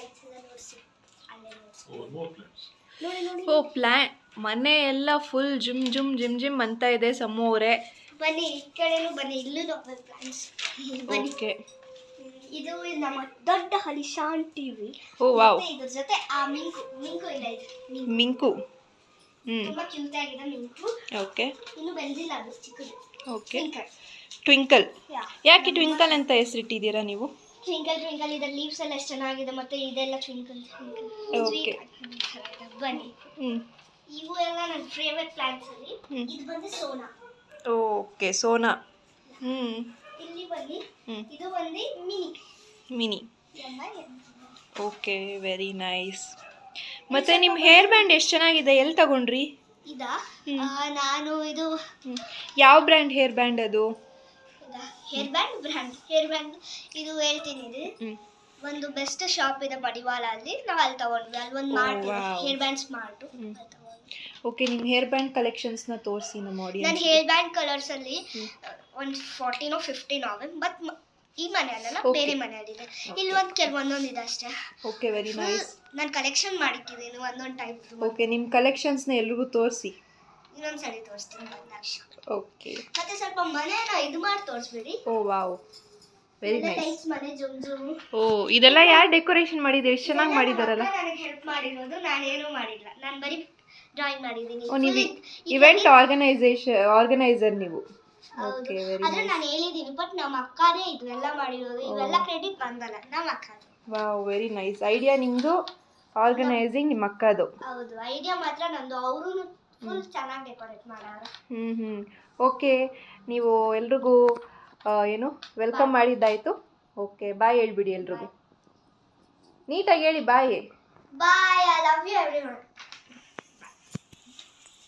Lights ಎಲ್ಲ ನೋಡ್ಸಿ ಅಲ್ಲೇ ನೋಡ್ಸಿ ಓ plan ಮನೆ ಎಲ್ಲ full gym gym gym gym ಅಂತ ಇದೆ ಸಮೂ ಅವರೇ. ಬನ್ನಿ ಈ ಕಡೆನೂ ಬನ್ನಿ, ಇಲ್ಲೂ ನೋಡ್ಬೋದು ಪ್ಲಾನ್ಸ್. ಓಕೆ, ಇದು ನಮ್ಮ ದೊಡ್ಡ ಹಲಿಶಾನ್ ಟಿವಿ. ಓ ವಾವ್. ಇದ್ರ ಜೊತೆ ಆ ಮಿಂಕು ಇದೆ, ಮಿಂಕು. ತುಂಬಾ ಕ್ಯೂಟ್ ಆಗಿದೆ ಮಿಂಕು. ಓಕೆ, ಇನ್ನು ಬೆಳೆದಿಲ್ಲ ಅದು ಚಿಕ್ಕದು. Okay, twinkle. ಯಾಕೆ ಟ್ವಿಂಕಲ್ ಅಂತ ಹೆಸರಿಟ್ಟಿದ್ದೀರಾ ನೀವು? ಟ್ವಿಂಕಲ್ ಟ್ವಿಂಕಲ್ ಇದರ ಲೀವ್ಸ್ ಎಲ್ಲ ಎಷ್ಟು ಚೆನ್ನಾಗಿದೆ, ಮತ್ತೆ ಇದೆಲ್ಲ ಟ್ವಿಂಕಲ್ ಟ್ವಿಂಕಲ್. ಓಕೆ, ಬನ್ನಿ. ಇವು ಎಲ್ಲ ನನ್ನ ಫೇವರೇಟ್ ಪ್ಲಾಂಟ್ಸ್ ಅಲ್ಲಿ. ಇದು ಬಂದು ಸೋನಾ. ಓಕೆ, ಸೋನಾ. ಇಲ್ಲಿ ಬನ್ನಿ, ಇದು ಬಂದು ಮಿನಿ. Okay, very nice. ಮತ್ತೆ ನಿಮ್ಮ ಹೇರ್ ಬ್ಯಾಂಡ್ ಎಷ್ಟು ಚೆನ್ನಾಗಿದೆ, ಎಲ್ಲಿ ತಗೊಂಡ್ರಿ? ಇದಾ ನಾನು ಇದು ಯಾವ ಬ್ರ್ಯಾಂಡ್ ಹೇರ್ ಬ್ಯಾಂಡ್ ಅದು? ಹೇರ್ ಬ್ಯಾಂಡ್ ಇದು ಹೇಳ್ತೀನಿ. ಇದು ಒಂದು ಬೆಸ್ಟ್ ಶಾಪ್ ಇದೆ ಬಡಿವಾಲ ಅಲ್ಲಿ, ನಾವು ಅಲ್ಲಿ ತಗೊಂಡ್ವಿ. ಅಲ್ಲಿ ಒಂದು ಮಾಡ್ತೀವಿ ಹೇರ್ ಬ್ಯಾಂಡ್ ಸ್ಮಾರ್ಟ್. ಓಕೆ, ನಿಮ್ಮ ಹೇರ್ ಬ್ಯಾಂಡ್ ಕಲೆಕ್ಷನ್ಸ್ನ ತೋರಿಸಿ ನಮ್ಮ ಆಡಿಯನ್ಸ್. ನನ್ನ ಹೇರ್ ಬ್ಯಾಂಡ್ ಕಲರ್ಸ್ ಅಲ್ಲಿ ಒಂದು 14 or 15 ಅವೆ, ಬಟ್ ಈ ಮನೆಯಲ್ಲ, ಬೇರೆ ಮನೆಯಲ್ಲಿದೆ. ಇಲ್ಲಿ ಒಂದು ಕೆಲವೊಂದೊಂದು ಇದೆ ಅಷ್ಟೇ. Okay, very nice. ನಾನು ಕಲೆಕ್ಷನ್ ಮಾಡಿಟ್ಟಿದ್ದೀನಿ ಒಂದೊಂದು ಟೈಪ್. ಓಕೆ, ನಿಮ್ಮ ಕಲೆಕ್ಷನ್ಸ್ನ ಎಲ್ರಿಗೂ ತೋರಿಸಿ. ಇನ್ನೊಂದ್ಸರಿ ತೋರಿಸ್ತೀನಿ ಬಂದಾಕ್ಷ. ಓಕೆ, ಮತ್ತೆ ಸ್ವಲ್ಪ ಮನೆನ ಇದು ಮಾಡಿ ತೋರಿಸ್ಬಿಡಿ. ಓ ವಾವ್, ವೆರಿ ನೈಸ್. ಮನೆ ಜುಮ್ ಜುಮ್. ಓ, ಇದೆಲ್ಲ ಯಾರು ಡೆಕೋರೇಷನ್ ಮಾಡಿದೆ? ಎಷ್ಟು ಚೆನ್ನಾಗಿ ಮಾಡಿದಾರಲ್ಲ. ನನಗೆ ಹೆಲ್ಪ್ ಮಾಡಿರೋದು, ನಾನೇನು ಮಾಡಿಲ್ಲ, ನಾನು ಬರೀ ಡ್ರಾಯಿಂಗ್ ಮಾಡಿದ್ದೀನಿ. ಓ, ನೀವು ಇವೆಂಟ್ ಆರ್ಗನೈಸರ್ ನೀವು? ಓಕೆ, ವೆರಿ ಆದ್ರೆ ನಾನು ಹೇಳಿದ್ದೀನಿ, ಬಟ್ ನಮ್ಮ ಅಕ್ಕನೇ ಇದೆಲ್ಲ ಮಾಡಿರೋದು. ಇವೆಲ್ಲ ಕ್ರೆಡಿಟ್ ಬಂದಲ್ಲ, ನಮ್ಮ ಅಕ್ಕದು. Wow, very nice. ಐಡಿಯಾ ನಿಮ್ಮದು, ಆರ್ಗನೈಸಿಂಗ್ ನಿಮ್ಮ ಅಕ್ಕದು. ಹೌದು, ಐಡಿಯಾ ಮಾತ್ರ ನಂದು. ಅವರು ಫುಲ್ ಚೆನ್ನಾಗಿ ಡೆಕೋರೇಟ್ ಮಾಡೋರು. ಓಕೆ, ನೀವು ಎಲ್ರಿಗೂ ಏನು ವೆಲ್ಕಮ್ ಮಾಡಿದ್ದಾಯ್ತು. ಓಕೆ, ಬಾಯ್ ಹೇಳ್ಬಿಡಿ ಎಲ್ರಿಗೂ. ನೀಟಾಗಿ ಹೇಳಿ ಬಾಯ್. ಬಾಯ್, ಐ ಲವ್ ಯು ಎವ್ರಿವನ್.